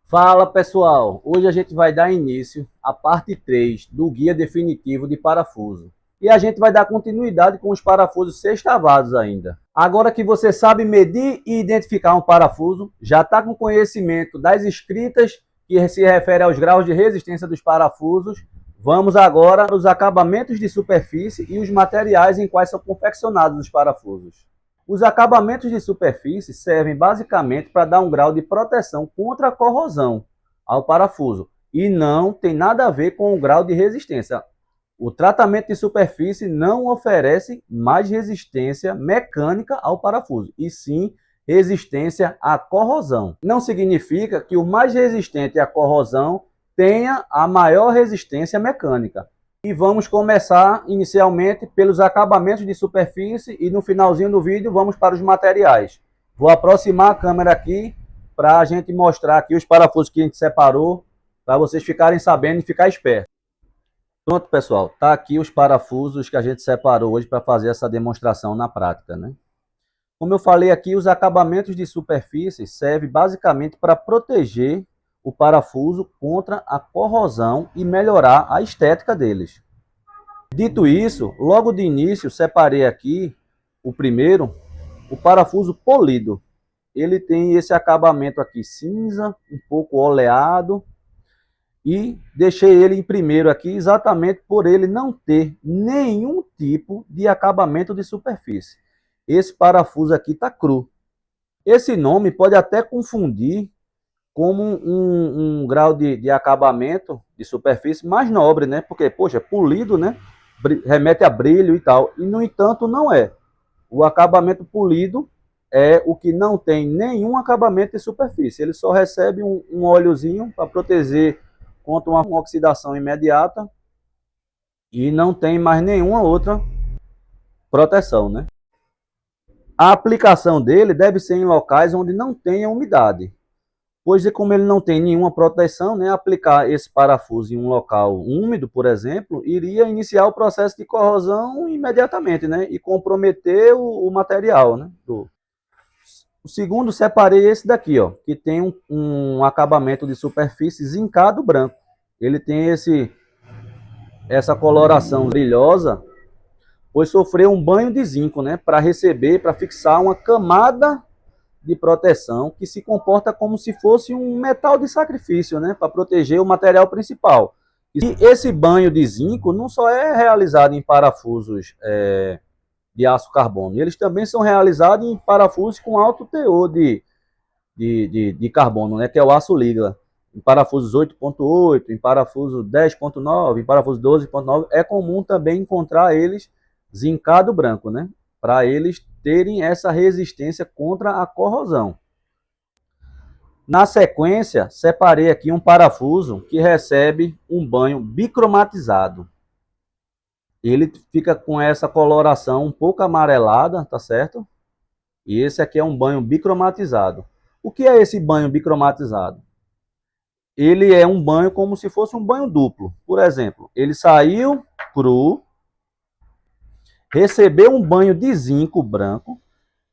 Fala pessoal, hoje a gente vai dar início à parte 3 do guia definitivo de parafuso. E a gente vai dar continuidade com os parafusos sextavados ainda. Agora que você sabe medir e identificar um parafuso, já está com conhecimento das escritas que se refere aos graus de resistência dos parafusos, vamos agora para os acabamentos de superfície e os materiais em quais são confeccionados os parafusos. Os acabamentos de superfície servem basicamente para dar um grau de proteção contra a corrosão ao parafuso e não tem nada a ver com o grau de resistência. O tratamento de superfície não oferece mais resistência mecânica ao parafuso, e sim resistência à corrosão. Não significa que o mais resistente à corrosão tenha a maior resistência mecânica. E vamos começar inicialmente pelos acabamentos de superfície e no finalzinho do vídeo vamos para os materiais. Vou aproximar a câmera aqui para a gente mostrar aqui os parafusos que a gente separou, para vocês ficarem sabendo e ficar espertos. Pronto, pessoal, tá aqui os parafusos que a gente separou hoje para fazer essa demonstração na prática, né? Como eu falei aqui, os acabamentos de superfície servem basicamente para proteger o parafuso contra a corrosão e melhorar a estética deles. Dito isso, logo de início separei aqui o primeiro, o parafuso polido. Ele tem esse acabamento aqui cinza, um pouco oleado, e deixei ele em primeiro aqui exatamente por ele não ter nenhum tipo de acabamento de superfície. Esse parafuso aqui está cru. Esse nome pode até confundir como um grau de acabamento de superfície mais nobre, né? Porque, poxa, polido, né? Remete a brilho e tal. E, no entanto, não é. O acabamento polido é o que não tem nenhum acabamento de superfície. Ele só recebe um óleozinho para proteger contra uma oxidação imediata e não tem mais nenhuma outra proteção, né? A aplicação dele deve ser em locais onde não tenha umidade, pois como ele não tem nenhuma proteção, né, aplicar esse parafuso em um local úmido, por exemplo, iria iniciar o processo de corrosão imediatamente, né, e comprometer o material, né. O segundo, separei esse daqui, ó, que tem um acabamento de superfície zincado branco. Ele tem essa coloração brilhosa, pois sofreu um banho de zinco, né, para receber, para fixar uma camada de proteção que se comporta como se fosse um metal de sacrifício, né, para proteger o material principal. E esse banho de zinco não só é realizado em parafusos de aço carbono, eles também são realizados em parafusos com alto teor de carbono, né, que é o aço Ligla. Em parafusos 8.8, em parafuso 10.9, em parafuso 12.9, é comum também encontrar eles zincado branco, né, para eles terem essa resistência contra a corrosão. Na sequência, separei aqui um parafuso que recebe um banho bicromatizado. Ele fica com essa coloração um pouco amarelada, tá certo? E esse aqui é um banho bicromatizado. O que é esse banho bicromatizado? Ele é um banho como se fosse um banho duplo. Por exemplo, ele saiu cru, recebeu um banho de zinco branco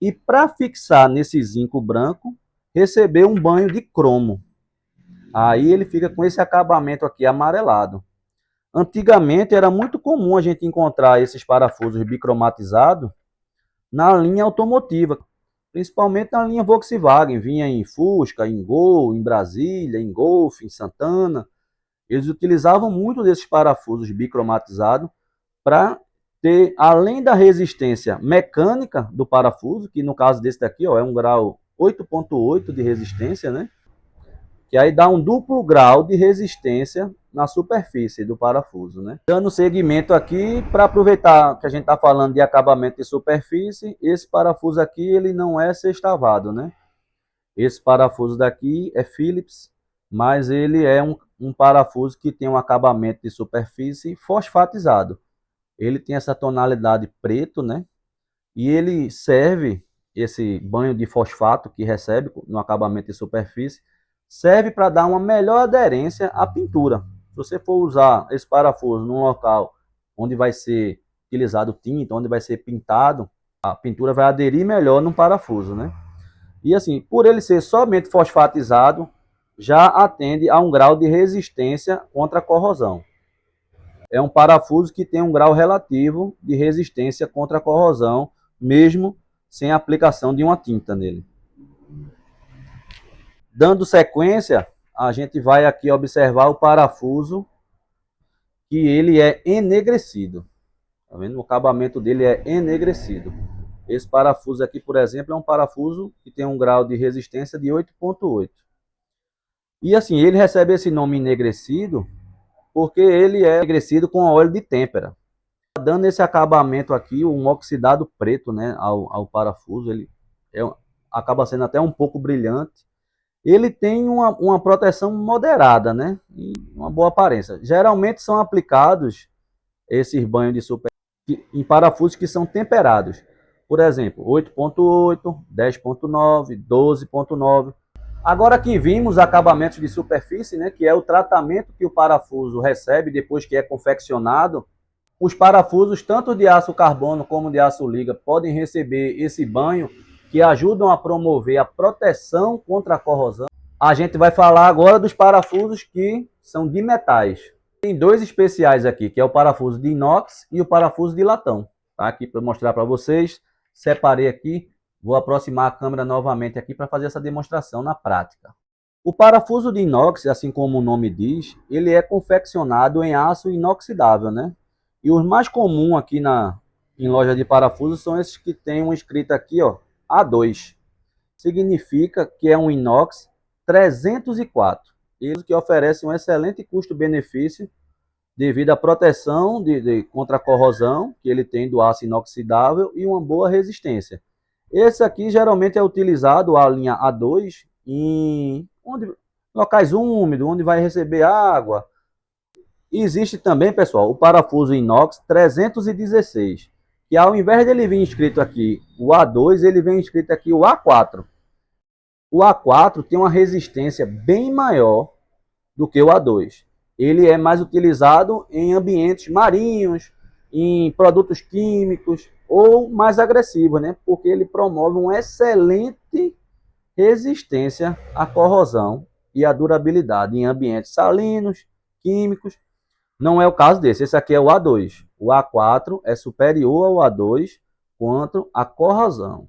e para fixar nesse zinco branco, recebeu um banho de cromo. Aí ele fica com esse acabamento aqui amarelado. Antigamente era muito comum a gente encontrar esses parafusos bicromatizados na linha automotiva, principalmente na linha Volkswagen. Vinha em Fusca, em Gol, em Brasília, em Golf, em Santana. Eles utilizavam muito desses parafusos bicromatizados para ter, além da resistência mecânica do parafuso, que no caso desse daqui, ó, é um grau 8.8 de resistência, né? Que aí dá um duplo grau de resistência na superfície do parafuso, né? Dando seguimento aqui, para aproveitar que a gente está falando de acabamento de superfície, esse parafuso aqui ele não é sextavado, né? Esse parafuso daqui é Phillips, mas ele é um parafuso que tem um acabamento de superfície fosfatizado. Ele tem essa tonalidade preto, né? E ele serve, esse banho de fosfato que recebe no acabamento de superfície, serve para dar uma melhor aderência à pintura. Se você for usar esse parafuso num local onde vai ser utilizado tinta, onde vai ser pintado, a pintura vai aderir melhor no parafuso, né? E assim, por ele ser somente fosfatizado, já atende a um grau de resistência contra a corrosão. É um parafuso que tem um grau relativo de resistência contra a corrosão, mesmo sem aplicação de uma tinta nele. Dando sequência, a gente vai aqui observar o parafuso, que ele é enegrecido. Tá vendo? O acabamento dele é enegrecido. Esse parafuso aqui, por exemplo, é um parafuso que tem um grau de resistência de 8,8. E assim, ele recebe esse nome enegrecido porque ele é enegrecido com óleo de têmpera, dando esse acabamento aqui, um oxidado preto, né, ao parafuso. Ele acaba sendo até um pouco brilhante. Ele tem uma proteção moderada, né, e uma boa aparência. Geralmente são aplicados esses banhos de superfície em parafusos que são temperados. Por exemplo, 8,8, 10,9, 12,9. Agora que vimos acabamentos de superfície, né, que é o tratamento que o parafuso recebe depois que é confeccionado, os parafusos, tanto de aço carbono como de aço liga, podem receber esse banho que ajudam a promover a proteção contra a corrosão. A gente vai falar agora dos parafusos que são de metais. Tem dois especiais aqui, que é o parafuso de inox e o parafuso de latão. Tá aqui para mostrar para vocês. Separei aqui. Vou aproximar a câmera novamente aqui para fazer essa demonstração na prática. O parafuso de inox, assim como o nome diz, ele é confeccionado em aço inoxidável, né? E os mais comuns aqui em loja de parafusos são esses que tem uma escrita aqui, ó, A2. Significa que é um inox 304. Ele que oferece um excelente custo-benefício devido à proteção contra a corrosão que ele tem do aço inoxidável e uma boa resistência. Esse aqui geralmente é utilizado, a linha A2, em locais úmidos, onde vai receber água. E existe também, pessoal, o parafuso inox 316, que ao invés de ele vir escrito aqui o A2, ele vem escrito aqui o A4. O A4 tem uma resistência bem maior do que o A2. Ele é mais utilizado em ambientes marinhos, em produtos químicos ou mais agressivos, né? Porque ele promove uma excelente resistência à corrosão e à durabilidade em ambientes salinos, químicos. Não é o caso desse. Esse aqui é o A2. O A4 é superior ao A2 quanto à corrosão.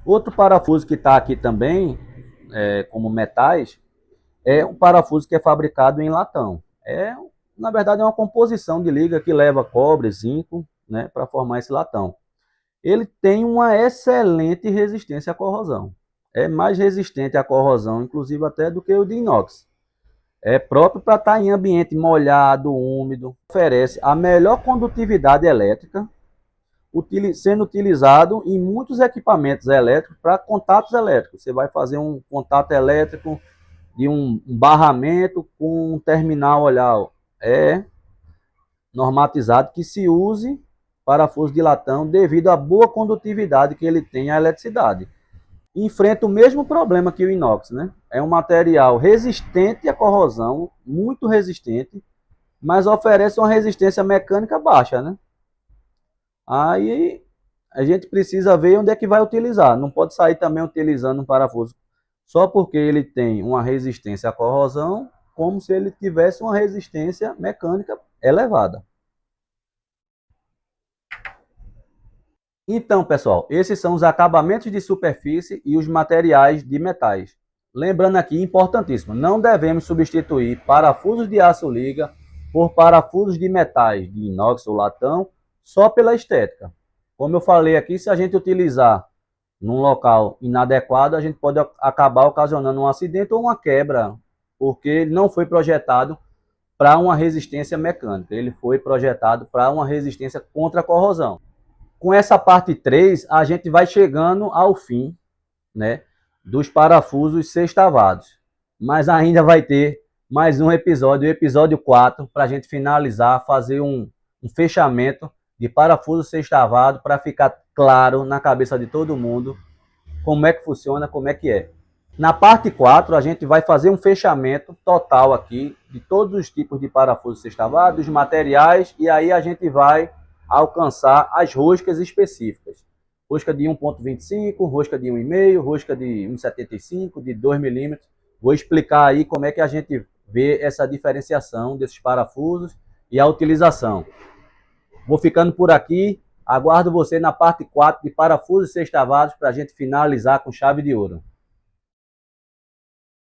Outro parafuso que está aqui também, como metais, é um parafuso que é fabricado em latão. Na verdade, é uma composição de liga que leva cobre, zinco, né, para formar esse latão. Ele tem uma excelente resistência à corrosão. É mais resistente à corrosão, inclusive até do que o de inox. É próprio para estar em ambiente molhado, úmido. Oferece a melhor condutividade elétrica, sendo utilizado em muitos equipamentos elétricos para contatos elétricos. Você vai fazer um contato elétrico de um barramento com um terminal, olha, é normatizado que se use parafuso de latão devido à boa condutividade que ele tem à eletricidade. Enfrenta o mesmo problema que o inox, né? É um material resistente à corrosão, muito resistente, mas oferece uma resistência mecânica baixa, né? Aí a gente precisa ver onde é que vai utilizar. Não pode sair também utilizando um parafuso só porque ele tem uma resistência à corrosão, como se ele tivesse uma resistência mecânica elevada. Então, pessoal, esses são os acabamentos de superfície e os materiais de metais. Lembrando aqui, importantíssimo, não devemos substituir parafusos de aço liga por parafusos de metais, de inox ou latão, só pela estética. Como eu falei aqui, se a gente utilizar num local inadequado, a gente pode acabar ocasionando um acidente ou uma quebra, porque ele não foi projetado para uma resistência mecânica, ele foi projetado para uma resistência contra a corrosão. Com essa parte 3, a gente vai chegando ao fim, né, dos parafusos sextavados. Mas ainda vai ter mais um episódio, o episódio 4, para a gente finalizar, fazer um fechamento de parafuso sextavado para ficar claro na cabeça de todo mundo como é que funciona, como é que é. Na parte 4, a gente vai fazer um fechamento total aqui de todos os tipos de parafuso sextavado, dos materiais, e aí a gente vai alcançar as roscas específicas. Rosca de 1,25, rosca de 1,5, rosca de 1,75, de 2 milímetros. Vou explicar aí como é que a gente vê essa diferenciação desses parafusos e a utilização. Vou ficando por aqui. Aguardo você na parte 4 de parafusos sextavados para a gente finalizar com chave de ouro.